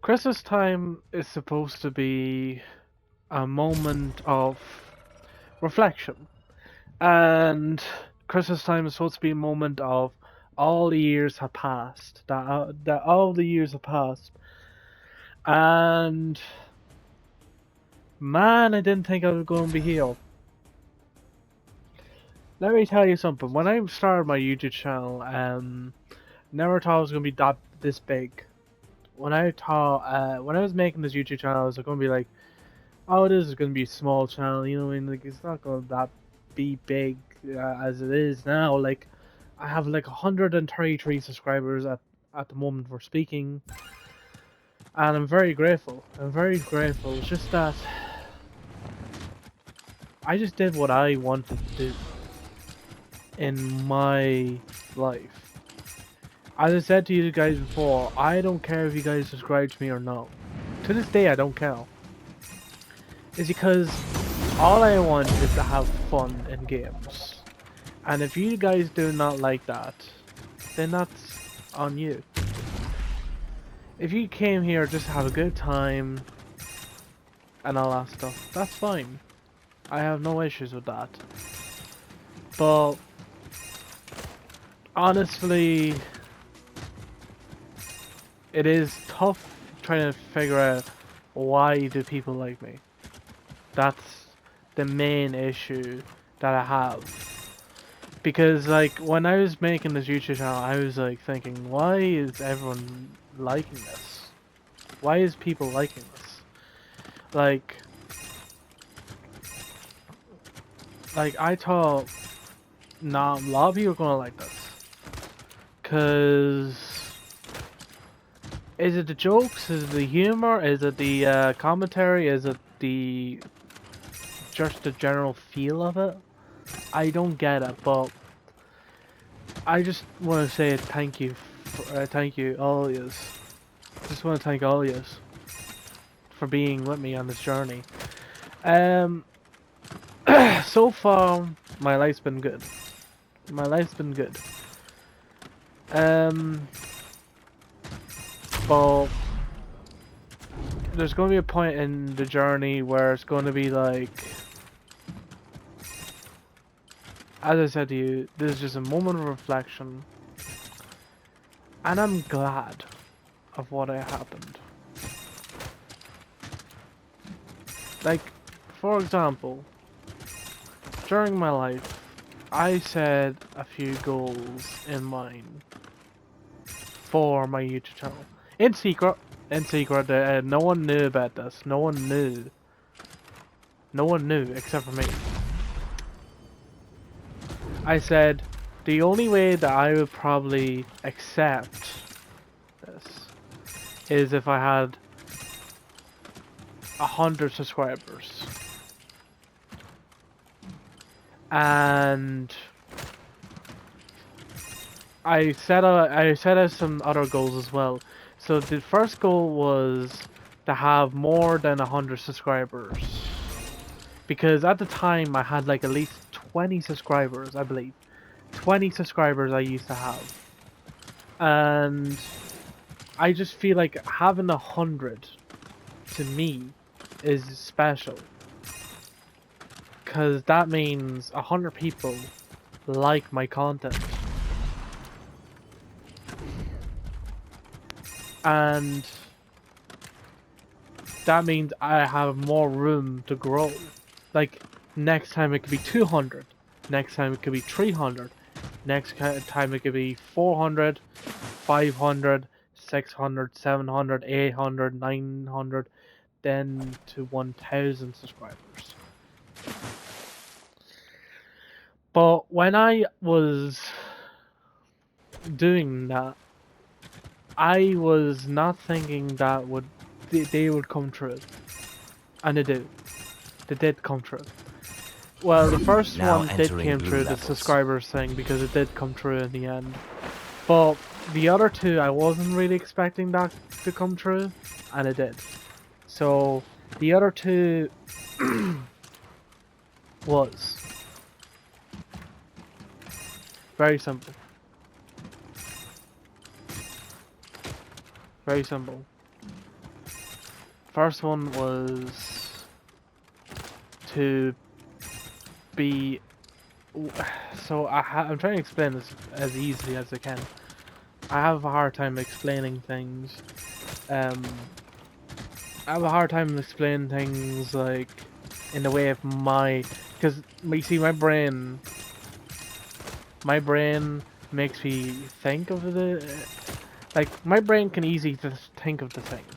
Christmas time is supposed to be a moment of reflection, and Christmas time is supposed to be a moment of all the years have passed, that all the years have passed, and man, I didn't think I was going to be here. Let me tell you something. When I started my YouTube channel, never thought it was going to be this big. When I was making this YouTube channel, I was going to be like, oh, this is going to be a small channel, you know what I mean? Like, it's not going to that be big as it is now. Like, I have like 133 subscribers at the moment we're speaking, and I'm very grateful. I'm very grateful. It's just that I just did what I wanted to do in my life. As I said to you guys before, I don't care if you guys subscribe to me or not. To this day, I don't care. It's because all I want is to have fun in games. And if you guys do not like that, then that's on you. If you came here just to have a good time and all that stuff, that's fine. I have no issues with that. But honestly, it is tough trying to figure out why do people like me. That's the main issue that I have. Because like when I was making this YouTube channel, I was like thinking, why is everyone liking this? Why is people liking this? Like, I thought, nah, a lot of people are gonna like this. Cause is it the jokes? Is it the humor? Is it the commentary? Is it the just the general feel of it? I don't get it, but I just want to say thank you, thank you all yous. Just want to thank all yous for being with me on this journey. Um, so far my life's been good. My life's been good. Um, but there's going to be a point in the journey where it's going to be like, as I said to you, this is just a moment of reflection, and I'm glad of what happened. Like, for example, during my life, I set a few goals in mind for my YouTube channel. In secret. In secret, no one knew about this. No one knew. No one knew except for me. I said, the only way that I would probably accept this is if I had 100 subscribers. And I set out some other goals as well. So the first goal was to have more than 100 subscribers. Because at the time I had like at least 20 subscribers, I believe. 20 subscribers I used to have. And I just feel like having 100 to me is special. Because that means 100 people like my content. And that means I have more room to grow. Like, next time it could be 200. Next time it could be 300. Next time it could be 400, 500, 600, 700, 800, 900, then to 1000 subscribers. But when I was doing that, I was not thinking that they would come true. And they do. They did come true. Well, the first Now one did entering came blue true, the levels. subscribers thing, because it did come true in the end. But the other two, I wasn't really expecting that to come true, and it did. So the other two was very simple. Very simple. first one was to be. So I'm trying to explain this as easily as I can. I have a hard time explaining things. I have a hard time explaining things like in the way of because you see my brain makes me think of my brain can easily just think of the things.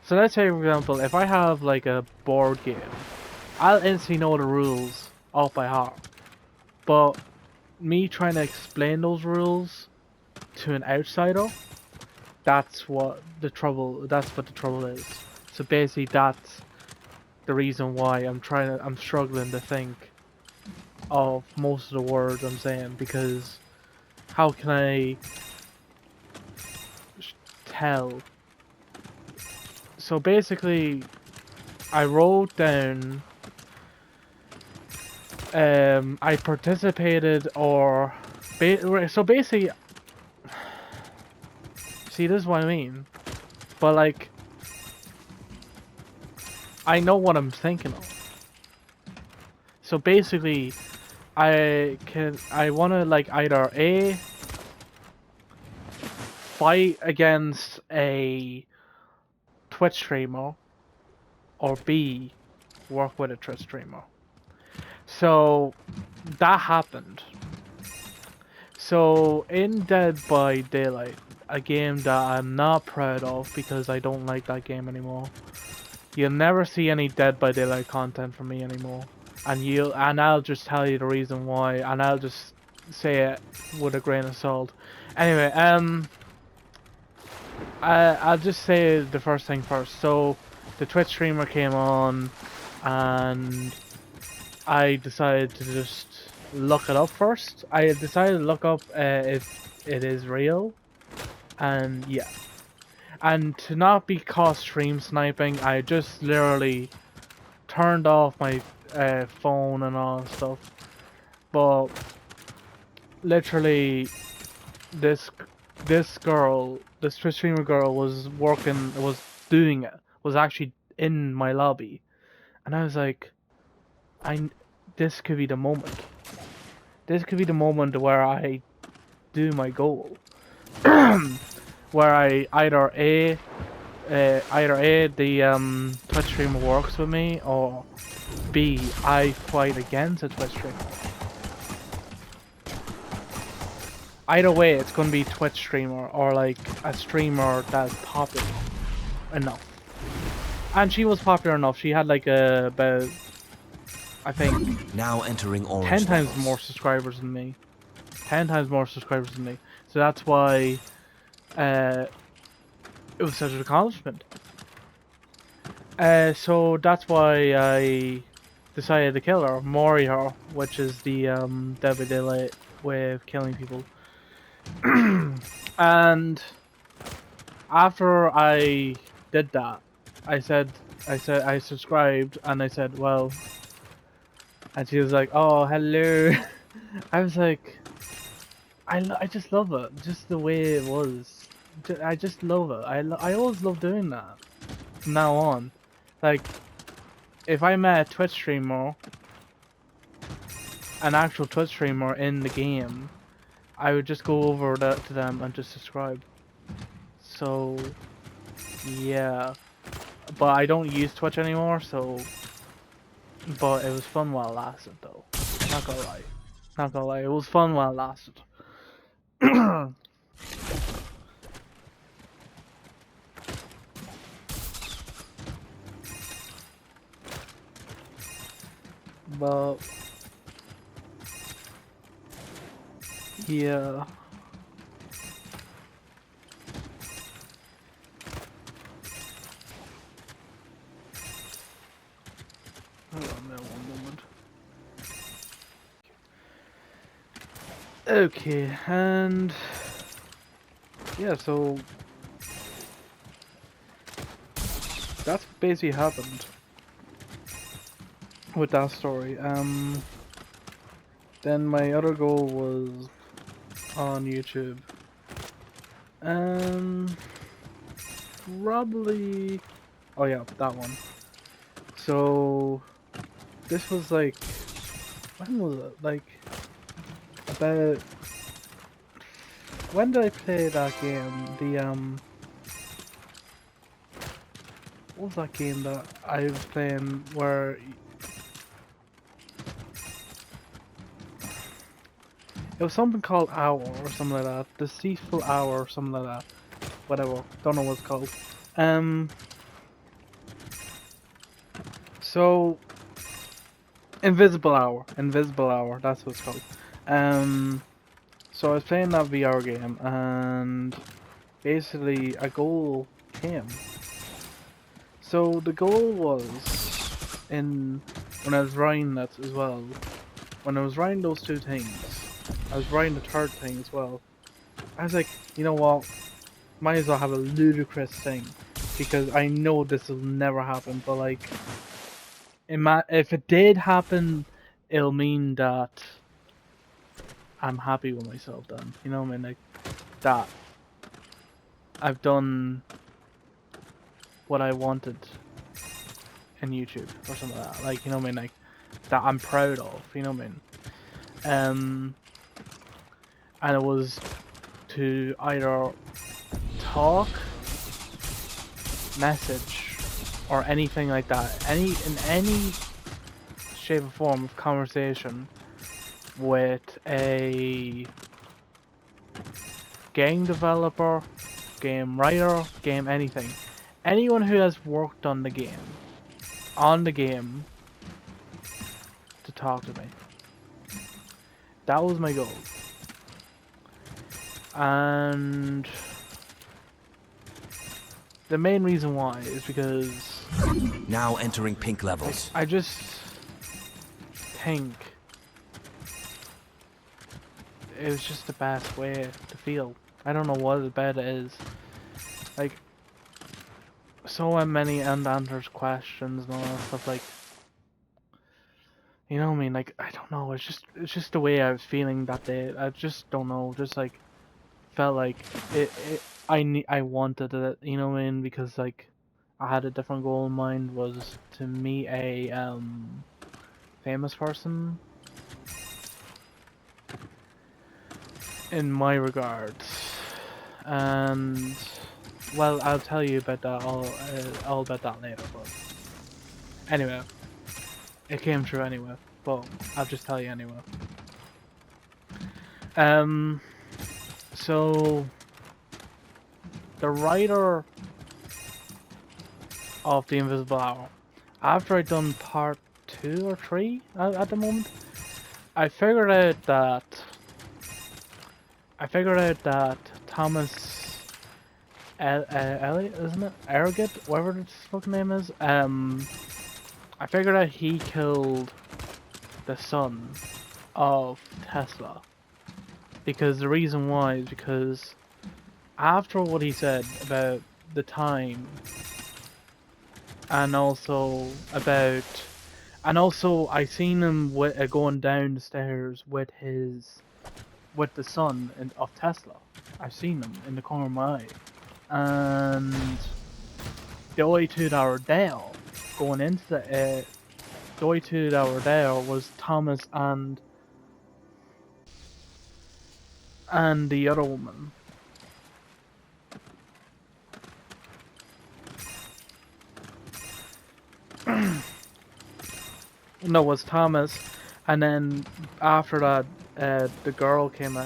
So let's say, for example, if I have like a board game, I'll instantly know the rules off by heart. But me trying to explain those rules to an outsider, that's what the trouble is. So basically that's the reason why I'm struggling to think of most of the words I'm saying, because how can I tell? So basically I wrote down I participated so basically, see, this is what I mean. But like, I know what I'm thinking of. So basically, I wanna like either A, fight against a Twitch streamer, or B, work with a Twitch streamer. So that happened. So in Dead by Daylight, a game that I'm not proud of because I don't like that game anymore. You'll never see any Dead by Daylight content from me anymore. And I'll just tell you the reason why, and I'll just say it with a grain of salt. Anyway, I'll just say the first thing first. So the Twitch streamer came on, and I decided to just look it up first. I decided to look up if it is real, and yeah. And to not be caught stream sniping, I just literally turned off my phone and all that stuff. But literally, this this Twitch streamer girl was doing it, was actually in my lobby, and I was like, this could be the moment. This could be the moment where I do my goal, where I either the Twitch streamer works with me, or B, I fight against a Twitch streamer. Either way, it's gonna be Twitch streamer or like a streamer that's popular enough. And she was popular enough. She had like about, I think, now entering orange 10 times levels. more subscribers than me. 10 times more subscribers than me. So that's why it was such an accomplishment. So that's why I decided to kill her, mori her, which is the Dead by Daylight way of killing people. And after I did that, I subscribed, and I said, well, and she was like, oh, hello. I was like, I just love it, just the way it was. I just love it. I always love doing that from now on. Like, if I met a Twitch streamer, an actual Twitch streamer in the game, I would just go over to them and just subscribe. So, yeah. But I don't use Twitch anymore, so... But it was fun while it lasted, though. Not gonna lie. Not gonna lie, it was fun while it lasted. But... yeah. Hold on there one moment. Okay, and... yeah, so... that's basically happened with that story. Then my other goal was on YouTube. Probably Oh yeah, that one. So this was like, when was it? Like about, when did I play that game? What was that game that I was playing where it was something called Hour or something like that. Deceitful Hour or something like that. Whatever. Don't know what it's called. Um so Invisible Hour. Invisible Hour, that's what it's called. So I was playing that VR game and basically a goal came. So the goal was in when I was writing that as well. When I was writing those two things, I was writing the third thing as well. I was like, you know what? Might as well have a ludicrous thing because I know this will never happen. But like, if it did happen, it'll mean that I'm happy with myself. Then you know what I mean? Like that I've done what I wanted in YouTube or something like that. Like you know what I mean? Like that I'm proud of. You know what I mean? And it was to either talk, message, or anything like that. In any shape or form of conversation with a game developer, game writer, game anything. Anyone who has worked on the game, to talk to me. That was my goal. And the main reason why is because now entering pink levels. I just think it was just the best way to feel. I don't know what about it is. Like, so many unanswered questions and all that stuff. Like, you know what I mean? Like, I don't know. It's just the way I was feeling that day. I just don't know. Just like felt like I wanted it. You know what I mean? Because like I had a different goal in mind, was to meet a famous person in my regards, and well, I'll tell you about that all about that later. But anyway, it came true anyway. But I'll just tell you anyway. So the writer of The Invisible Hour, after I'd done part 2 or 3 at the moment, I figured out that Thomas Elliot, isn't it? Arrogant, whatever his fucking name is. I figured out he killed the son of Tesla. Because the reason why is because after what he said about the time, and also I seen him going down the stairs with the son of Tesla. I've seen him in the corner of my eye, and the only two that were there going into the only two that were there was Thomas and the other woman. No, it was Thomas, and then after that, the girl came.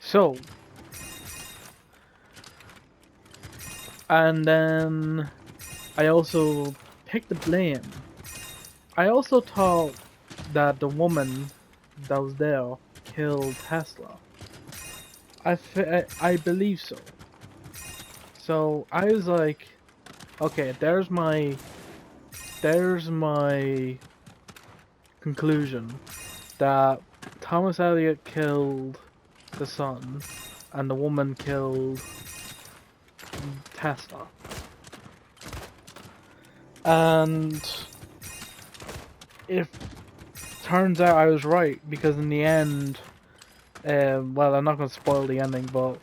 So, and then I also picked the blame. I also thought that the woman that was there killed Tesla. I believe so. So I was like, okay, there's my conclusion that Thomas Elliot killed the son and the woman killed Tesla. And if turns out I was right, because in the end Well, I'm not gonna spoil the ending, but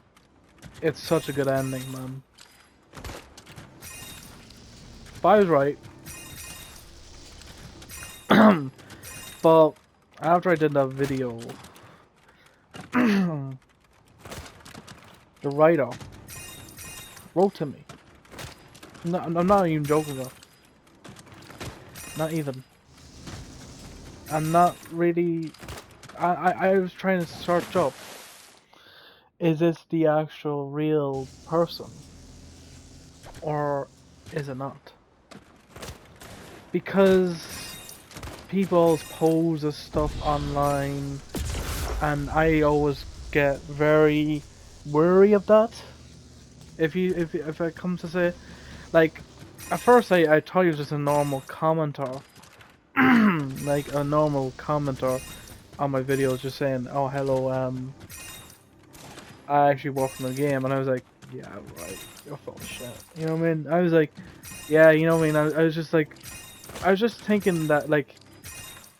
it's such a good ending, man. But I was right. But after I did that video, the writer wrote to me. No, I'm not even joking though. Not even. I'm not really. I was trying to search up. Is this the actual real person, or is it not? Because people always pose as stuff online, and I always get very wary of that. If it comes to say, like, at first I thought he was just a normal commenter, like a normal commenter on my videos, just saying, "Oh hello, I actually work in the game," and I was like, "Yeah, right, you're full of shit." You know what I mean? I was like, "Yeah, you know what I mean?" I was just like, I was just thinking that like,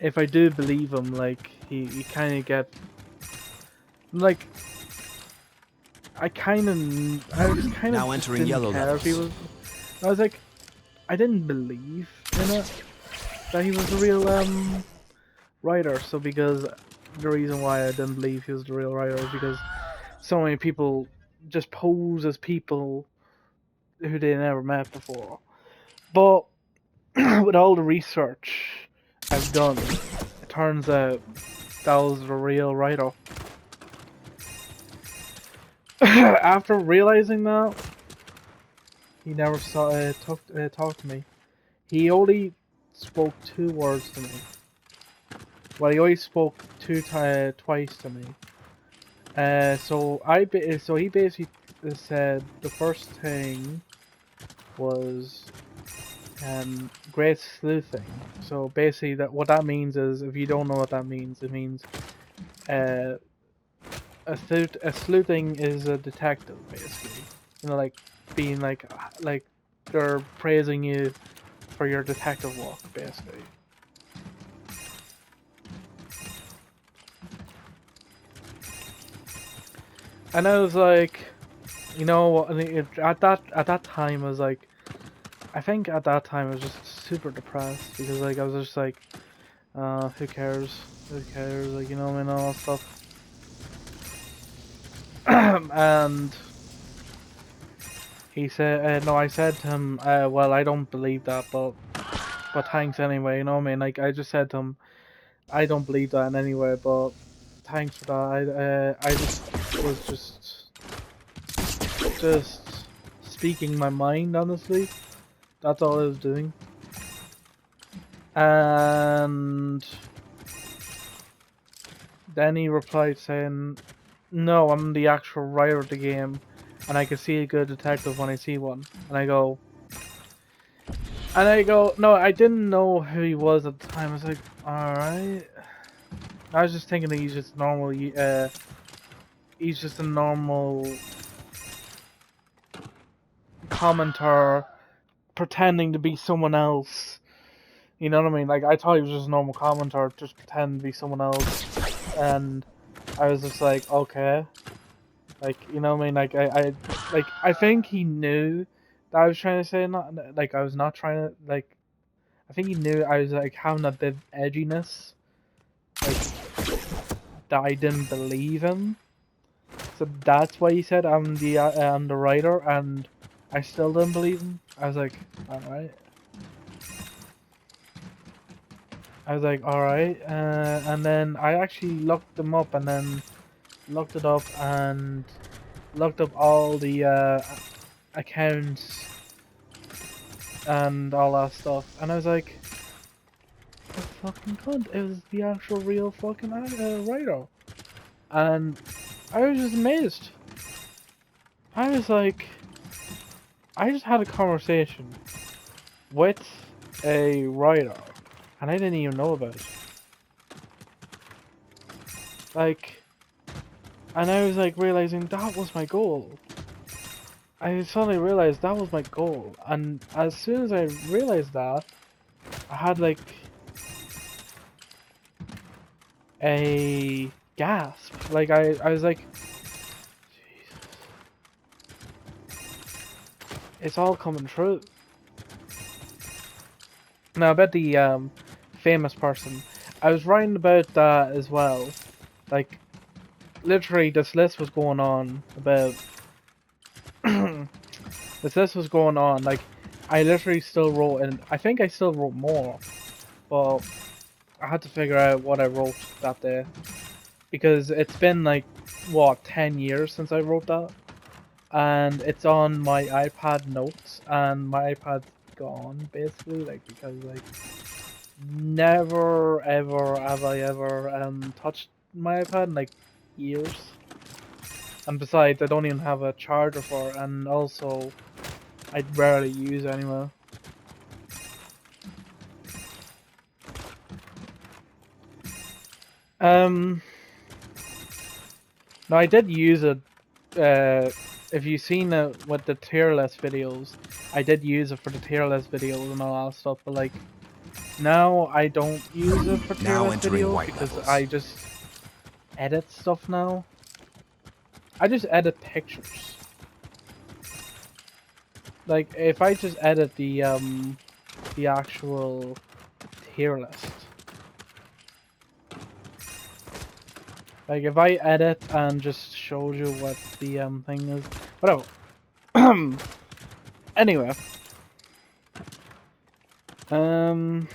if I do believe him, like he kind of get like. I just kind of Now just entering didn't yellow care if he levels. was. I was like, I didn't believe in it that he was the real writer. So because the reason why I didn't believe he was the real writer is because so many people just pose as people who they never met before. But with all the research I've done, it turns out that was the real writer. After realizing that, he never talked to me. He only spoke 2 words to me. Well, he only spoke twice to me. So he basically said the first thing was great sleuthing. So basically, what that means is, if you don't know what that means, it means uh, a sleuthing is a detective, basically. You know, like being like they're praising you for your detective work, basically. And I was like, you know what? At that time, I was like, I think at that time I was just super depressed because like I was just like, who cares? Who cares? Like, you know, and all that stuff. And he said, no, I said to him, well, I don't believe that, but thanks anyway. You know what I mean? Like, I just said to him, I don't believe that in any way, but thanks for that. I just was just speaking my mind, honestly. That's all I was doing. And then he replied saying, "No, I'm the actual writer of the game, and I can see a good detective when I see one." No, I didn't know who he was at the time. I was like, alright. I was just thinking that he's just a normal commenter pretending to be someone else. You know what I mean? Like, I thought he was just a normal commenter, just pretending to be someone else. And I was just like, okay. Like, you know what I mean? I think he knew that I was trying to say, not, like, I was not trying to, like, I think he knew I was, like, having a bit of edginess. Like, that I didn't believe him. So that's why he said I'm the writer, and I still didn't believe him. I was like, alright. Alright. And then I actually looked them up and then looked it up and looked up all the accounts and all that stuff. And I was like, the fucking cunt. It was the actual real fucking writer. And I was just amazed. I was like, I just had a conversation with a writer, and I didn't even know about it. Like, and I was like realizing that was my goal. I suddenly realized that was my goal, and as soon as I realized that, I had like a gasped. Like I was like, Jesus, it's all coming true. Now about the famous person, I was writing about that as well. Like literally, this list was going on about. This list was going on. Like I literally still wrote, and I think I still wrote more, but I had to figure out what I wrote that day because it's been like what 10 years since I wrote that, and it's on my iPad notes, and my iPad's gone basically, like because like never ever have I ever touched my iPad in like years, and besides I don't even have a charger for it, and also I rarely use it anymore. Um, no, I did use it. If you've seen it with the tier list videos, I did use it for the tier list videos and all that stuff. But like now, I don't use it for tier Now list entering videos white because levels. I just edit stuff now. I just edit pictures. Like if I just edit the actual tier list. Like if I edit and just showed you what the thing is, whatever. Anyway, um,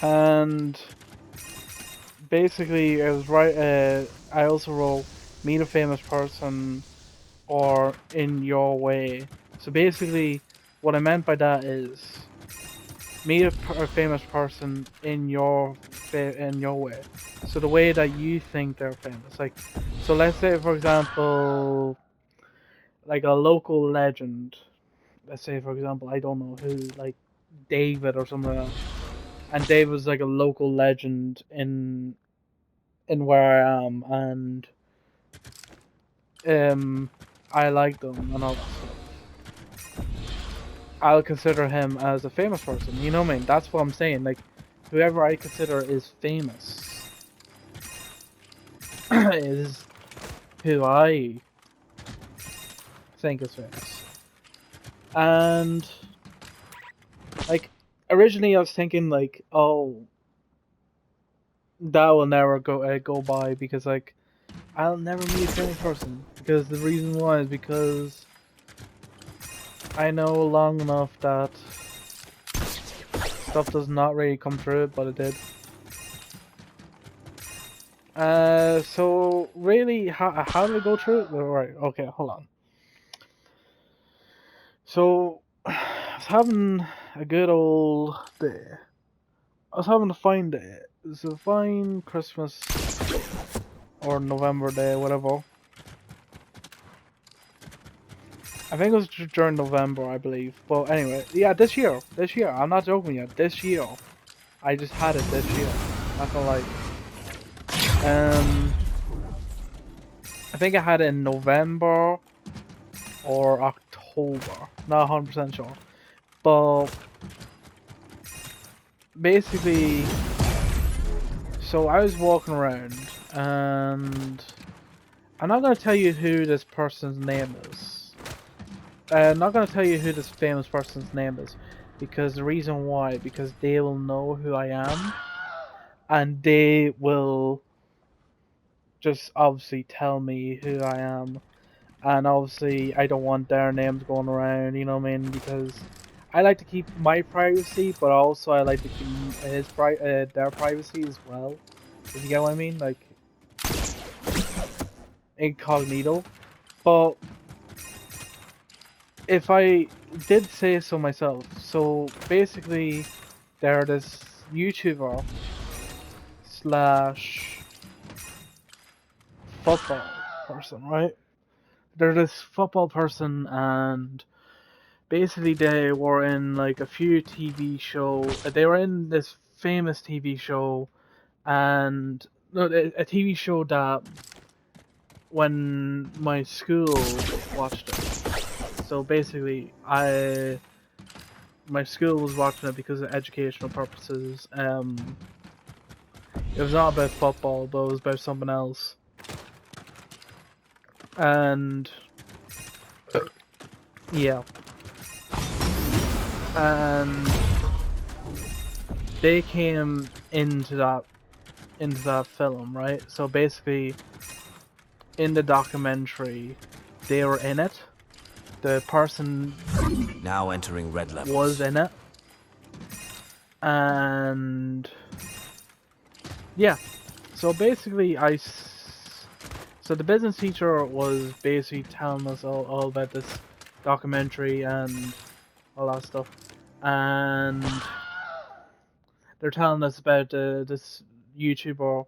and basically I was right. I also wrote meet a famous person or in your way. So basically, what I meant by that is meet a famous person in your way. So the way that you think they're famous, like, so let's say for example, like a local legend. Let's say for example, I don't know who, like David or something like that. And David's was like a local legend in where I am, and I like them and all that stuff. I'll consider him as a famous person. You know what I mean? That's what I'm saying. Like, whoever I consider is famous is who I think is famous. And like, originally I was thinking like, oh, that will never go by because like I'll never meet a famous person. Because the reason why is because I know long enough that stuff does not really come through, but it did. So really, how did I go through it? Right, okay, hold on. So, I was having a good old day. I was having a fine day. It was a fine Christmas or November day, whatever. I think it was during November, I believe. But anyway, yeah, this year, I'm not joking yet. This year, I just had it this year. Not gonna lie. Um, I think I had it in November or October. Not 100% sure. But basically, so I was walking around and I'm not going to tell you who this person's name is. I'm not going to tell you who this famous person's name is. Because the reason why, because they will know who I am. And they will just obviously tell me who I am. And obviously I don't want their names going around, you know what I mean? Because I like to keep my privacy, but also I like to keep their privacy as well. If you get what I mean? Like, incognito. But if I did say so myself, so basically they're this YouTuber slash football person, right? They're this football person, and basically they were in like a few TV show. They were in this famous TV show, and no, a TV show that when my school watched it. So basically, my school was watching it because of educational purposes. It was not about football, but it was about something else. And yeah, and they came into that film, right? So basically, in the documentary, they were in it. The person Now entering red levels. was in it, and yeah. So basically, so the business teacher was basically telling us all about this documentary and all that stuff, and they're telling us about this YouTuber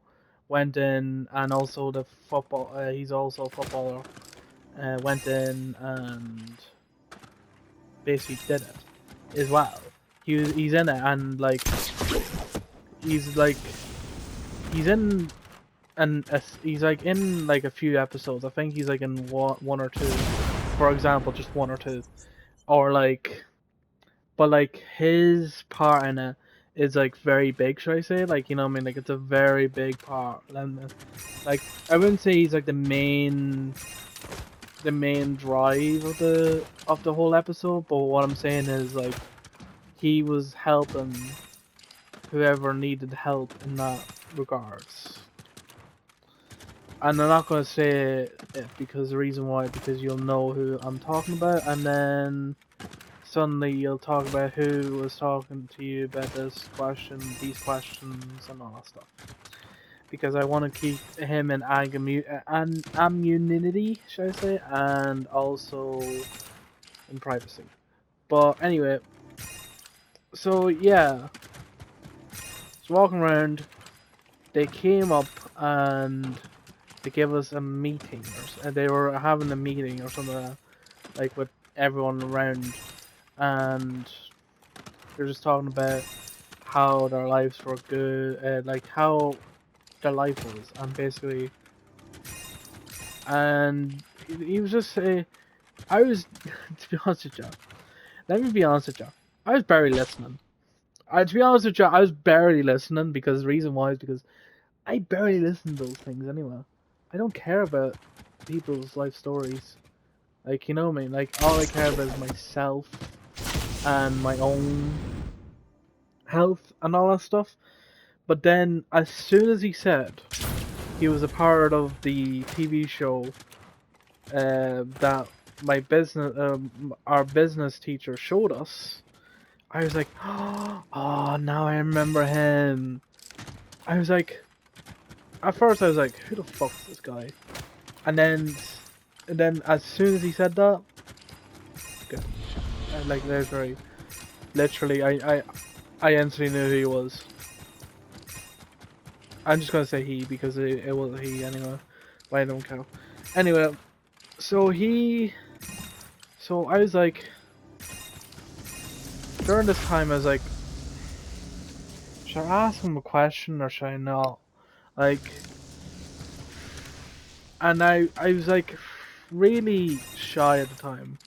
went in, and also the football. He's also a footballer. Went in and basically did it as well. He's in it, and like he's like he's in he's like in like a few episodes. I think he's like in one or two, for example, just one or two, or like, but like his part in it is like very big. Should I say, like, you know what I mean? Like it's a very big part, and like I wouldn't say he's like the main drive of the whole episode, but what I'm saying is like he was helping whoever needed help in that regards. And I'm not going to say it because the reason why, because you'll know who I'm talking about, and then suddenly you'll talk about who was talking to you about this question, these questions, and all that stuff. Because I want to keep him in anonymity, should I say, and also in privacy. But anyway, so yeah, just walking around, they came up and they gave us a meeting, or they were having a meeting or something like with everyone around, and they're just talking about how their lives were good, like how their life was, and basically, and he was just saying, I was, to be honest with you, let me be honest with you, I was barely listening. To be honest with you, I was barely listening because the reason why is because I barely listen to those things anyway. I don't care about people's life stories. Like, you know what I mean? Like, all I care about is myself and my own health and all that stuff. But then, as soon as he said he was a part of the TV show that our business teacher showed us, I was like, oh, now I remember him. I was like, at first I was like, who the fuck is this guy? And then as soon as he said that, good. Like there's very literally, I instantly knew who he was. I'm just gonna say he because it was he anyway. But I don't care. Anyway, so I was like, during this time I was like, should I ask him a question or should I not? Like, and I was like really shy at the time.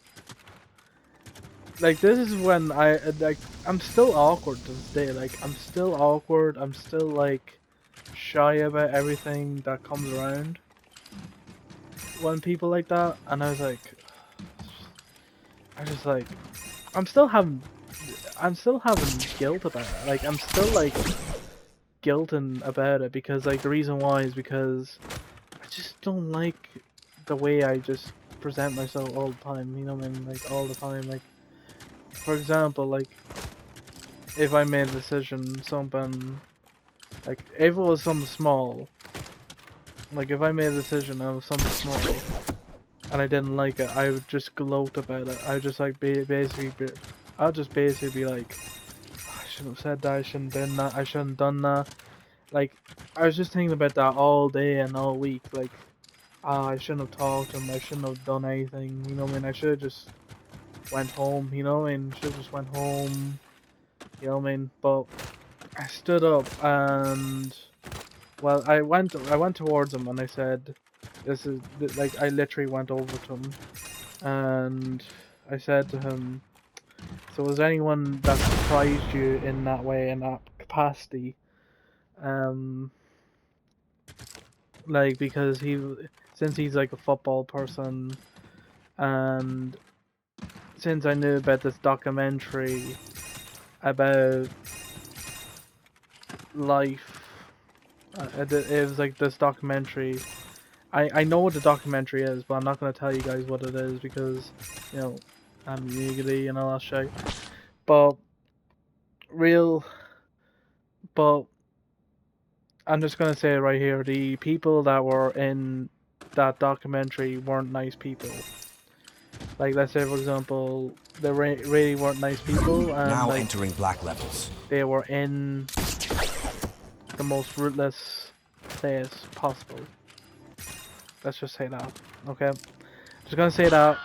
Like this is when I'm still awkward to this day. Like I'm still awkward. I'm still like shy about everything that comes around when people like that. And I was like, I just like, I'm still having guilt about it. Like I'm still like guilting about it because like the reason why is because I just don't like the way I just present myself all the time. You know what I mean? Like all the time. Like for example, like if I made a decision, something like if it was something small, like if I made a decision of something small and I didn't like it, I would just gloat about it. I would just like I'll just basically be like, "Oh, I shouldn't have said that. I shouldn't have done that. I shouldn't have done that." Like I was just thinking about that all day and all week. Like, I shouldn't have talked to him. I shouldn't have done anything. You know what I mean? I should have just went home. You know what I mean? Should have just went home. You know what I mean? But I stood up and well, I went towards him and I said, "This is like." I literally went over to him and I said to him, So was there anyone that surprised you in that way, in that capacity? Like, because since he's like a football person, and since I knew about this documentary about life, it was like this documentary. I know what the documentary is, but I'm not going to tell you guys what it is because, you know, I'm legally and all that shit. But real, but I'm just going to say it right here: the people that were in that documentary weren't nice people. Like, let's say, for example, they really weren't nice people, and Now like entering black levels. they were in the most rootless place possible. Let's just say that, okay? Just gonna say that.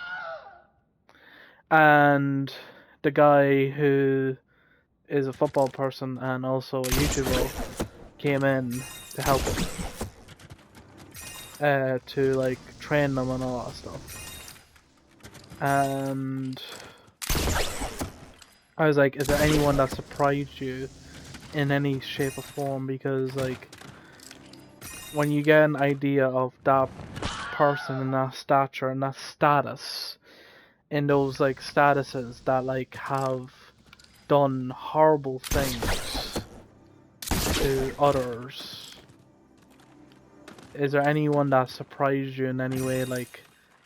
And the guy who is a football person and also a YouTuber came in to help him, to like train them and all that stuff. And I was like, is there anyone that surprised you in any shape or form? Because like, when you get an idea of that person and that stature and that status, in those like statuses that like have done horrible things to others, is there anyone that surprised you in any way, like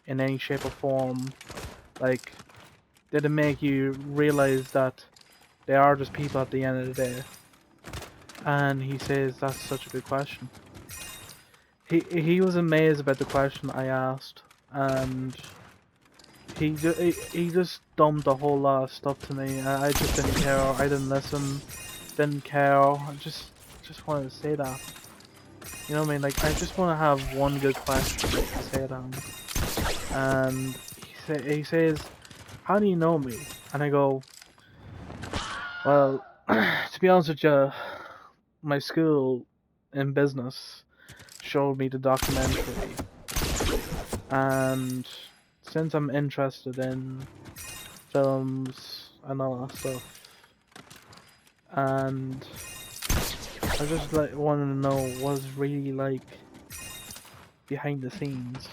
in any shape or form? Like, did it make you realize that they are just people at the end of the day? And he says that's such a good question. He was amazed about the question I asked, and he just dumped a whole lot of stuff to me. I just didn't care. I didn't listen. Didn't care. I just wanted to say that. You know what I mean? Like, I just want to have one good question to say to him. And he says, "How do you know me?" And I go, "Well, to be honest with you, my school in business showed me the documentary, and since I'm interested in films and all that stuff, and I just like wanted to know what's really like behind the scenes."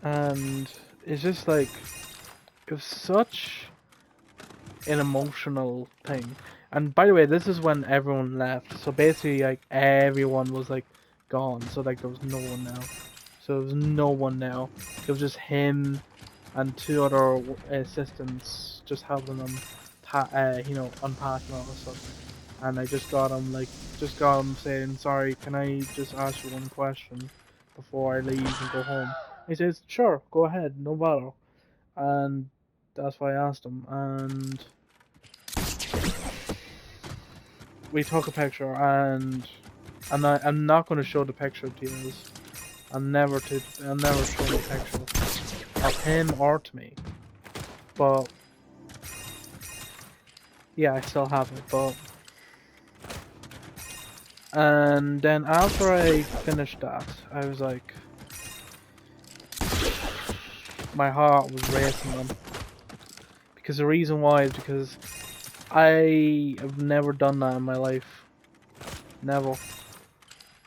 And it's just like, it was such an emotional thing. And by the way, this is when everyone left. So basically, like, everyone was like gone. So like there was no one now. So there was no one now. It was just him and two other assistants just helping them, you know, unpack and all that stuff. And I just got him saying, "Sorry, can I just ask you one question before I leave and go home?" He says, "Sure, go ahead, no bother." And that's why I asked him. And we took a picture, and I'm not going to show the picture to you. I'm never show the picture of him or to me. But yeah, I still have it. But and then after I finished that, I was like, my heart was racing then. Because the reason why is because I have never done that in my life. Never.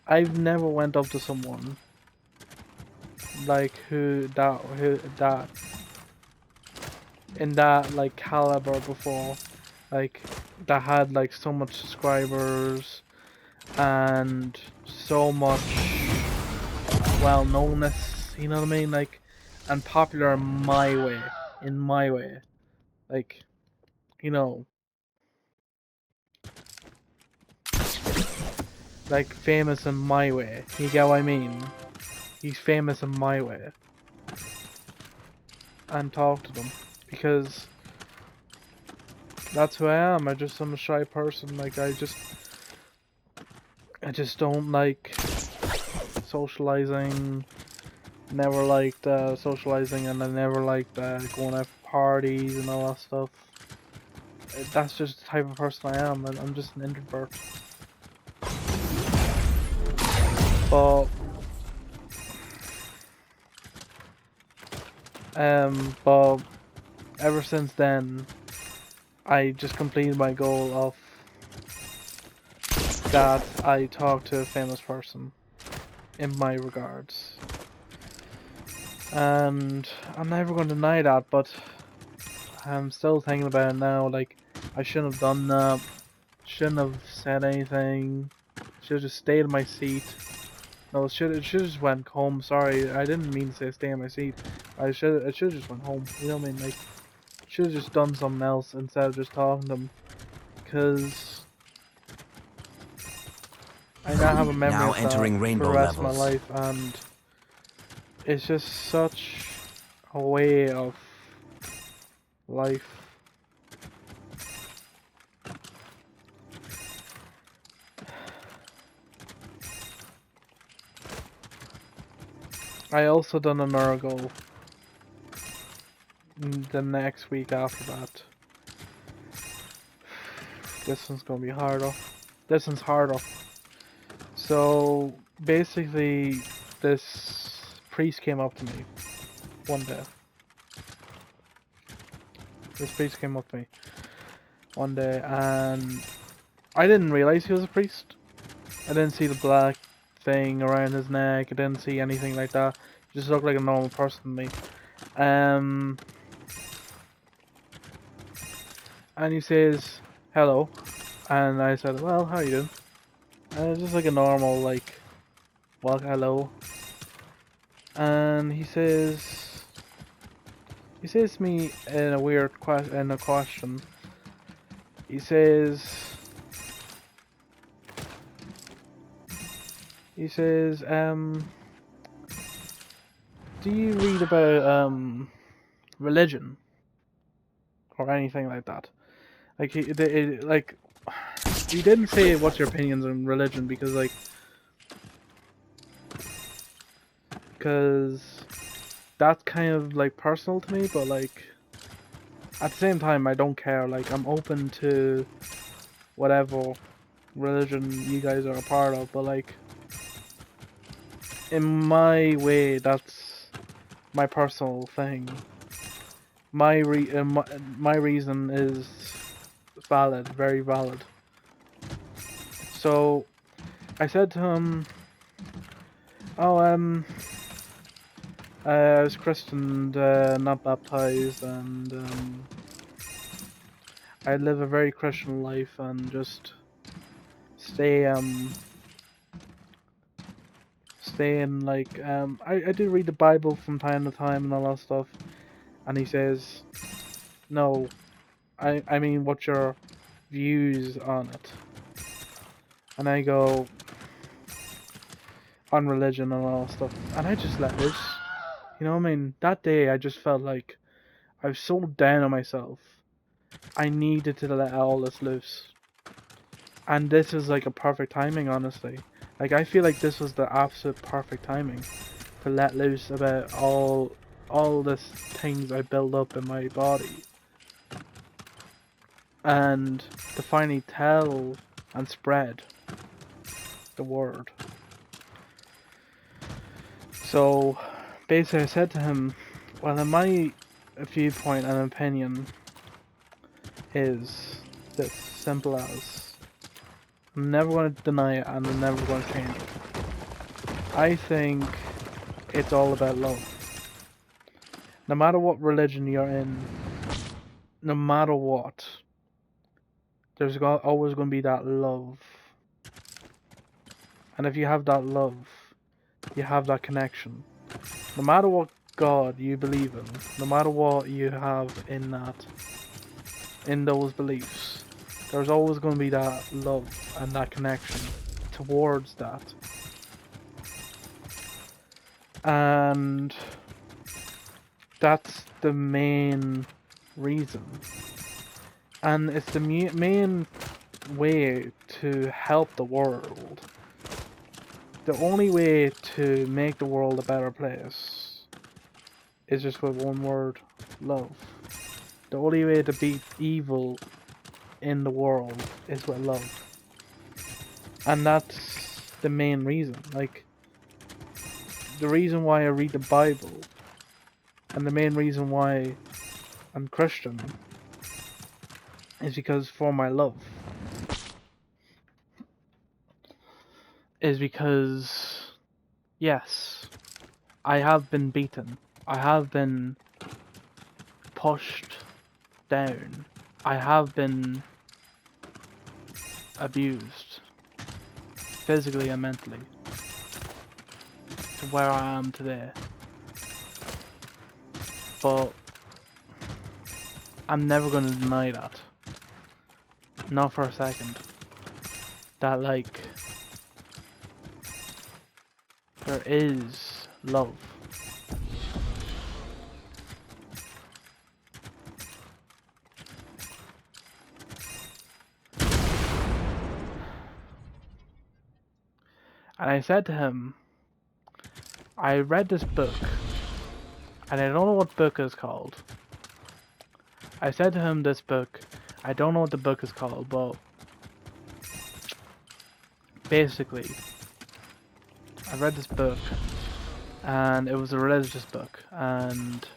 I've never went up to someone like who that in that like caliber before, like that had like so much subscribers and so much well knownness, you know what I mean, like, and popular in my way, like, you know, like famous in my way, you get what I mean? He's famous in my way. And talk to them, because that's who I am. I'm a shy person. Like, I just don't like socializing. Never liked socializing, and I never liked going out for parties and all that stuff. That's just the type of person I am, and I'm just an introvert. But but ever since then, I just completed my goal of that I talk to a famous person in my regards. And I'm never going to deny that, but I'm still thinking about it now. Like, I shouldn't have done that. Shouldn't have said anything. Should have just stayed in my seat. No, it should just went home. Sorry, I didn't mean to say stay in my seat. It should have just went home. You know what I mean? Like, should have just done something else instead of just talking to them. Because I now have a memory Now of that entering for the rainbow rest of my levels. life, and it's just such a way of life. I also done another goal the next week after that. This one's gonna be harder. This one's harder. So basically, this priest came up to me one day. This priest came up to me one day, and I didn't realize he was a priest. I didn't see the black thing around his neck. I didn't see anything like that. He just looked like a normal person to me. And he says hello, and I said, "Well, how are you doing?" And it's just like a normal like, "Well, hello." And he says to me in a weird question. He says, do you read about religion or anything like that? Like he didn't say what's your opinions on religion because that's kind of like personal to me, but like at the same time I don't care. Like I'm open to whatever religion you guys are a part of, but like in my way that's my personal thing. My reason is valid, very valid. So I said to him, "Oh, I was christened, not baptized, and I live a very Christian life, and just stay in like I do read the Bible from time to time and all that stuff." And he says, "No, I mean, what's your views on it?" And I go, "On religion and all that stuff," and I just let loose. You know what I mean? That day I just felt like I was so down on myself. I needed to let all this loose. And this is like a perfect timing, honestly. Like I feel like this was the absolute perfect timing to let loose about all this things I built up in my body. And to finally tell and spread the word. So basically I said to him, well, in my viewpoint and opinion is this simple as I'm never going to deny it and I'm never going to change it. I think it's all about love. No matter what religion you're in, no matter what, there's always going to be that love. And if you have that love, you have that connection. No matter what God you believe in, no matter what you have in those beliefs, there's always going to be that love and that connection towards that. And that's the main reason. And it's the main way to help the world. The only way to make the world a better place is just with one word: love. The only way to beat evil in the world is with love. And that's the main reason. Like, the reason why I read the Bible, and the main reason why I'm Christian is because for my love. Is because, yes, I have been beaten. I have been pushed down. I have been abused, physically and mentally, to where I am today. But I'm never going to deny that. Not for a second. That, like, there is love. And I said to him, I read this book, and I don't know what book is called. I said to him, this book, I don't know what the book is called, but basically, I read this book, and it was a religious book, and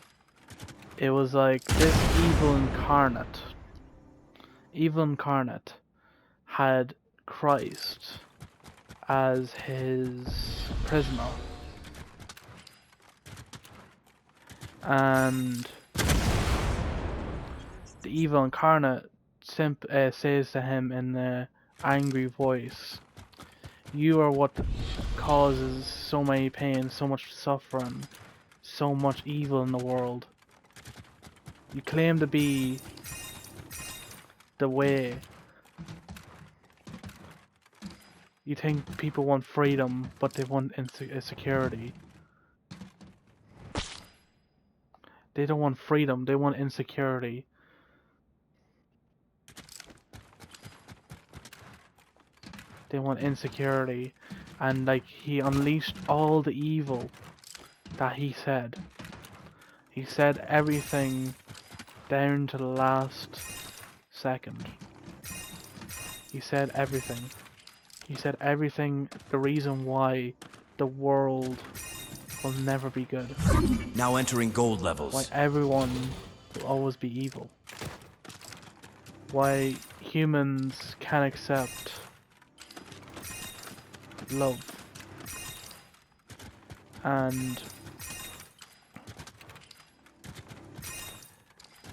it was like this evil incarnate had Christ as his prisoner, and the evil incarnate says to him in an angry voice, "You are what causes so many pain, so much suffering, so much evil in the world. You claim to be the way. You think people want freedom, but they want insecurity. They don't want freedom, they want insecurity. They want insecurity." And like, he unleashed all the evil that he said. He said everything down to the last second. He said everything. He said everything, the reason why the world will never be good. Now entering gold Why levels. everyone will always be evil. Why humans can't accept love. And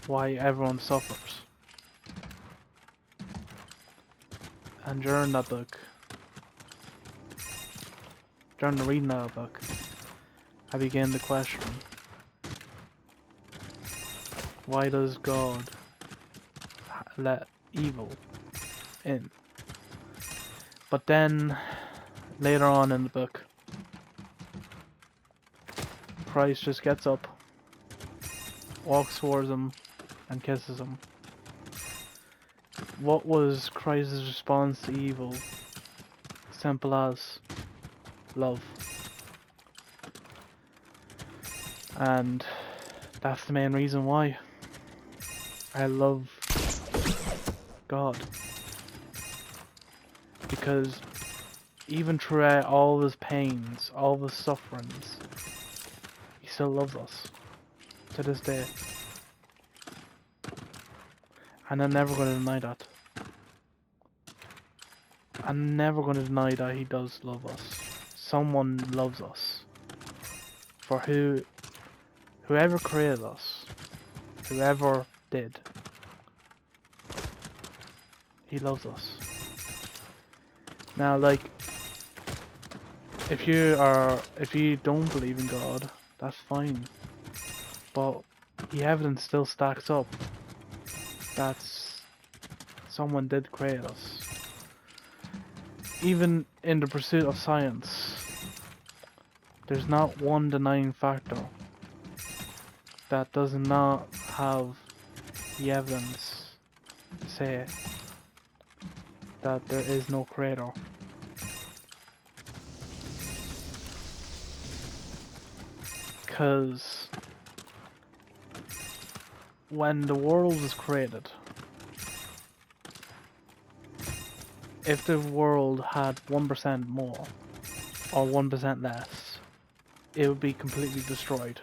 why everyone suffers. And during that book, during the reading of that book, I began to question, why does God let evil in? But then, later on in the book, Christ just gets up, walks towards him, and kisses him. What was Christ's response to evil? Simple as love. And that's the main reason why I love God. Because even throughout all of his pains, all of his sufferings, he still loves us to this day. And I'm never going to deny that. I'm never going to deny that he does love us. Someone loves us. For whoever created us, whoever did, he loves us. Now, like, if you don't believe in God, that's fine. But the evidence still stacks up. That's someone did create us. Even in the pursuit of science, there's not one denying factor that does not have the evidence to say that there is no creator. Because when the world was created, if the world had 1% more or 1% less, it would be completely destroyed.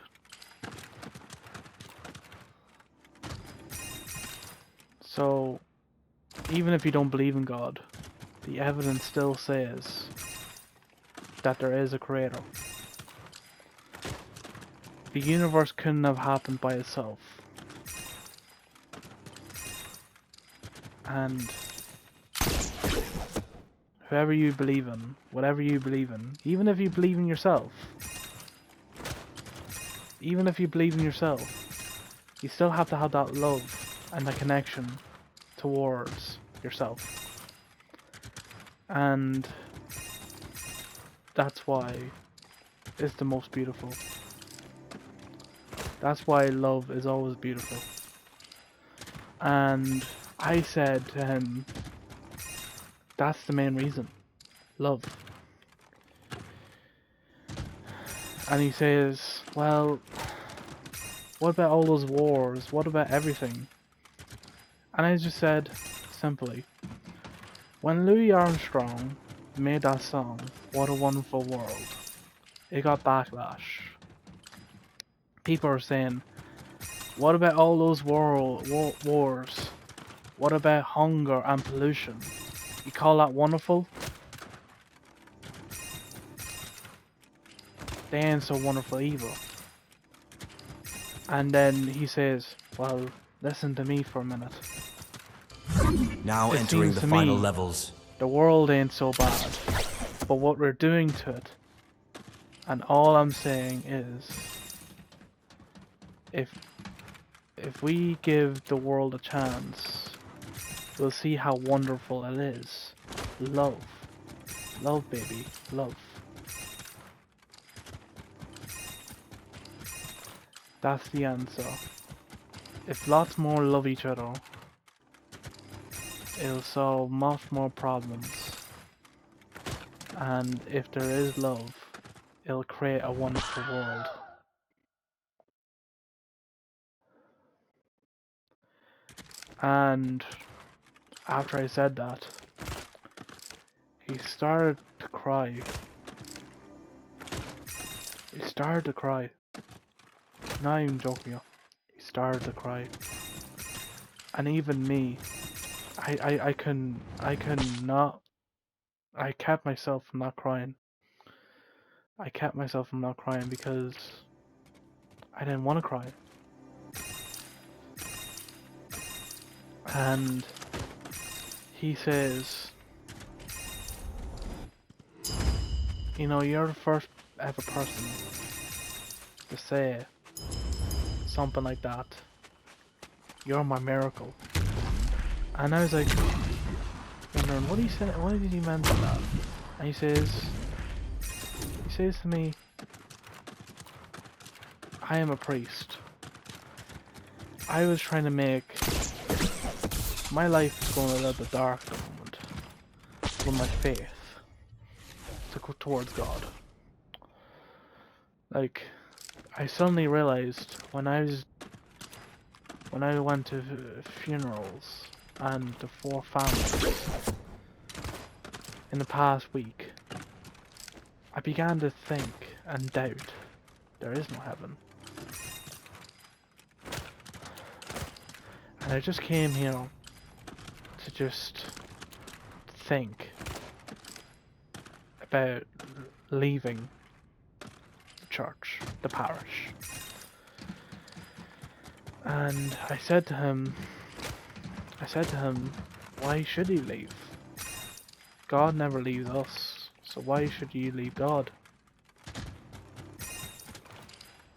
So, even if you don't believe in God, the evidence still says that there is a creator. The universe couldn't have happened by itself. And whoever you believe in, whatever you believe in, even if you believe in yourself, you still have to have that love and that connection towards yourself. And that's why it's the most beautiful. That's why love is always beautiful. And I said to him, that's the main reason. Love. And he says, well, what about all those wars? What about everything? And I just said, simply, when Louis Armstrong made that song, What a Wonderful World, it got backlash. People are saying, what about all those wars? What about hunger and pollution? You call that wonderful? They ain't so wonderful either. And then he says, well, listen to me for a minute. Now It entering seems the to final me levels. the world ain't so bad, but what we're doing to it. And all I'm saying is, if we give the world a chance, we'll see how wonderful it is. Love. Love, baby. Love. That's the answer. If lots more love each other, it'll solve much more problems. And if there is love, it'll create a wonderful world. And after I said that, he started to cry. He started to cry. Not even joking you. He started to cry. And even me, I kept myself from not crying. I kept myself from not crying because I didn't want to cry. And he says, you know, you're the first ever person to say something like that. You're my miracle. And I was like, wondering, what did he say? Why did he mention that? And he says to me, I am a priest. I was trying to make my life is going a little bit dark at the moment with my faith to go towards God. Like, I suddenly realized when I went to funerals and the 4 families in the past week, I began to think and doubt there is no heaven. And I just came here to just think about leaving the church, the parish. And I said to him, why should you leave? God never leaves us, so why should you leave God?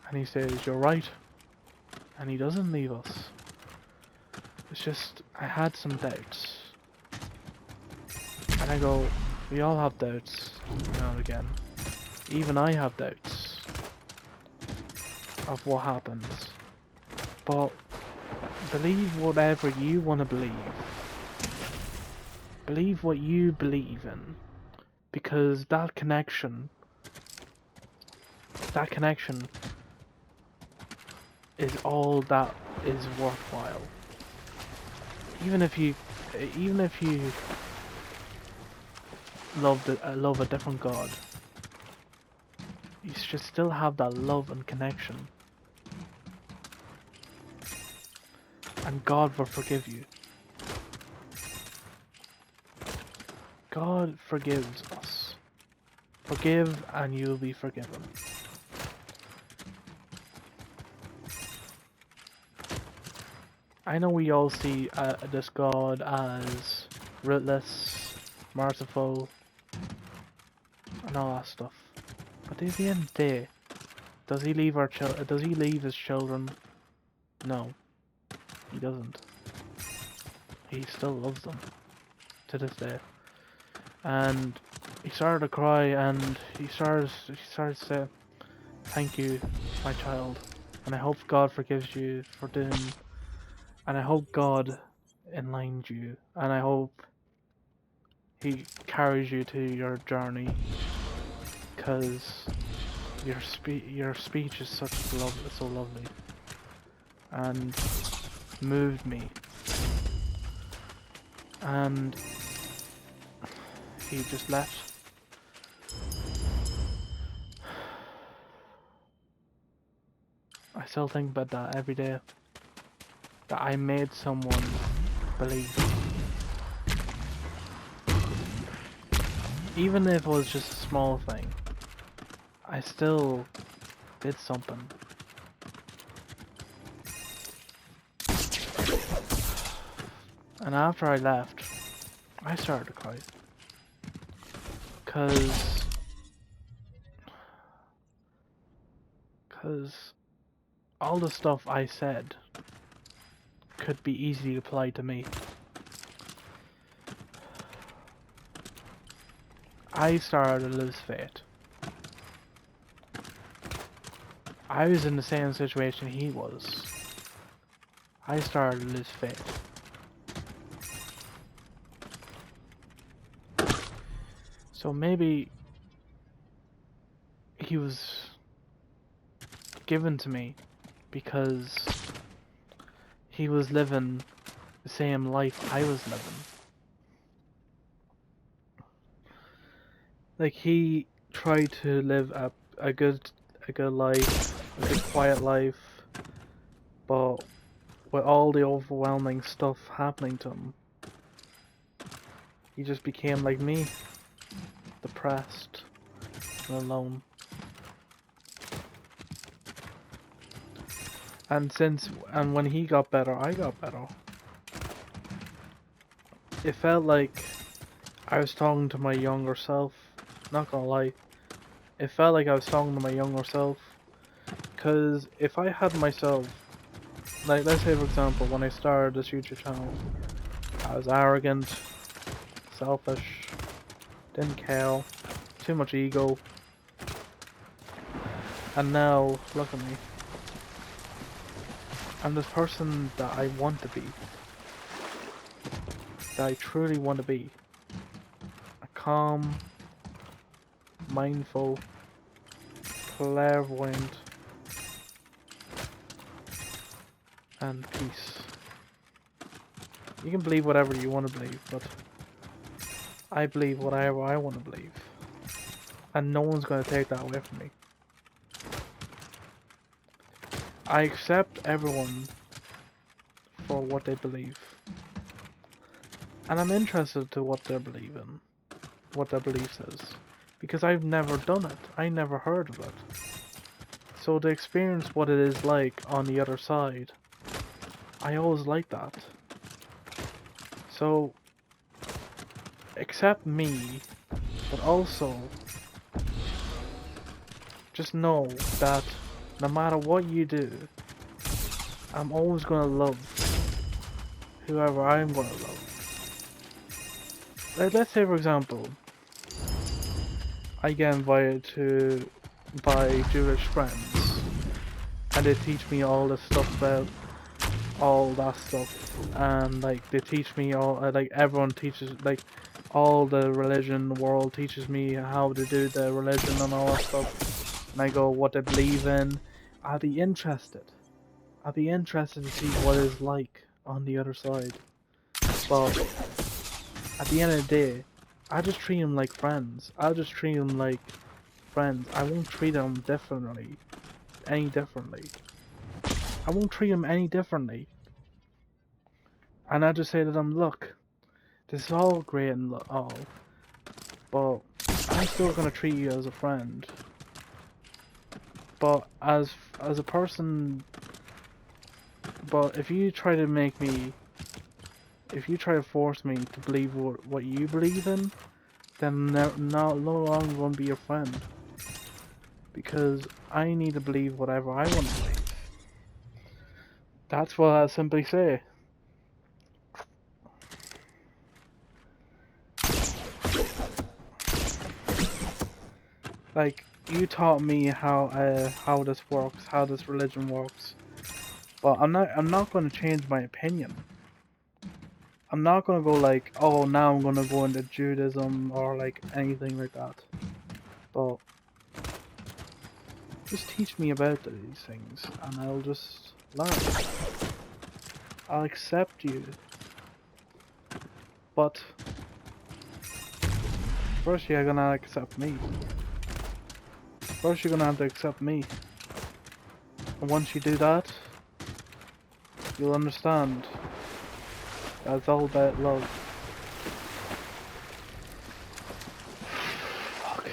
And he says, you're right. And he doesn't leave us. It's just, I had some doubts. And I go, we all have doubts, now and again. Even I have doubts of what happens. But believe whatever you want to believe. Believe what you believe in. Because that connection is all that is worthwhile. Even if you love a different God, you should still have that love and connection. And God will forgive you. God forgives us. Forgive and you'll be forgiven. I know we all see this God as ruthless, merciful, and all that stuff. But at the end of the day, does he leave does he leave his children? No, he doesn't. He still loves them to this day. And he started to cry, and he started to say, "Thank you, my child, and I hope God forgives you for doing, and I hope God enlightens you, and I hope He carries you to your journey, because your speech is so lovely, and moved me." And he just left. I still think about that every day. That I made someone believe. Even if it was just a small thing, I still did something. And after I left, I started to cry. Cause all the stuff I said could be easily applied to me. I started to lose faith. I was in the same situation he was. I started to lose faith. So maybe he was given to me because he was living the same life I was living. Like, he tried to live a good life, a good quiet life, but with all the overwhelming stuff happening to him, he just became like me, depressed and alone. And when he got better, I got better. It felt like I was talking to my younger self. Not gonna lie, it felt like I was talking to my younger self. Cause if I had myself, like, let's say for example, when I started this YouTube channel, I was arrogant, selfish, didn't care, too much ego, and now look at me. I'm this person that I want to be, that I truly want to be. A calm, mindful, clairvoyant, and peace. You can believe whatever you want to believe, but I believe whatever I want to believe. And no one's going to take that away from me. I accept everyone for what they believe. And I'm interested to what they're believing, what their beliefs is. Because I've never done it. I never heard of it. So to experience what it is like on the other side, I always like that. So, accept me, but also just know that no matter what you do, I'm always gonna love whoever I'm gonna love. Like, let's say for example, I get invited to by Jewish friends, and they teach me all this stuff about all that stuff, and like they teach me all, like everyone teaches, like all the religion in the world teaches me how to do the religion and all that stuff, and I go what they believe in. I'll be interested. I'll be interested to see what it's like on the other side. But at the end of the day, I just treat them like friends. I'll just treat them like friends. I won't treat them differently, any differently. I won't treat them any differently. And I just say to them, look, this is all great and all, but I'm still gonna treat you as a friend. But as a person, but if you try to make me, if you try to force me to believe what you believe in, then no longer gonna be your friend. Because I need to believe whatever I want to believe. That's what I simply say. Like, you taught me how this works, how this religion works. But I'm not going to change my opinion. I'm not going to go like, oh, now I'm going to go into Judaism or like anything like that. But just teach me about these things and I'll just learn. I'll accept you. But first you're going to accept me. First you're going to have to accept me. And once you do that, you'll understand that it's all about love. Fuck.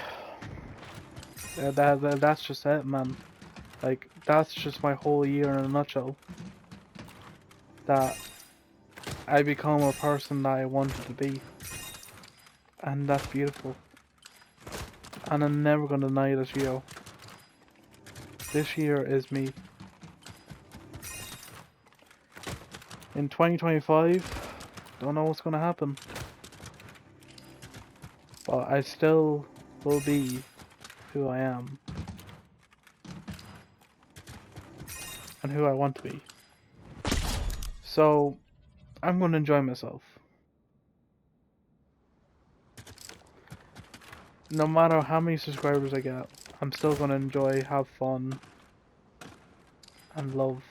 That's just it, man. Like, that's just my whole year in a nutshell. That I become a person that I wanted to be. And that's beautiful. And I'm never gonna deny this year. This year is me. In 2025, don't know what's gonna happen. But I still will be who I am. And who I want to be. So, I'm gonna enjoy myself. No matter how many subscribers I get, I'm still gonna enjoy, have fun, and love.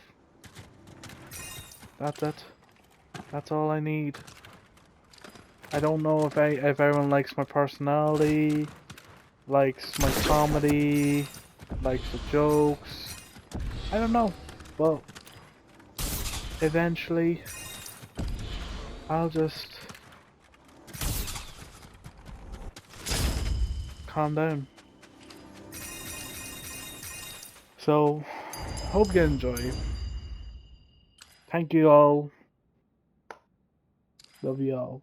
That's it. That's all I need. I don't know if everyone likes my personality, likes my comedy, likes the jokes. I don't know, but eventually I'll just calm down. So, hope you enjoy. Thank you all. Love you all.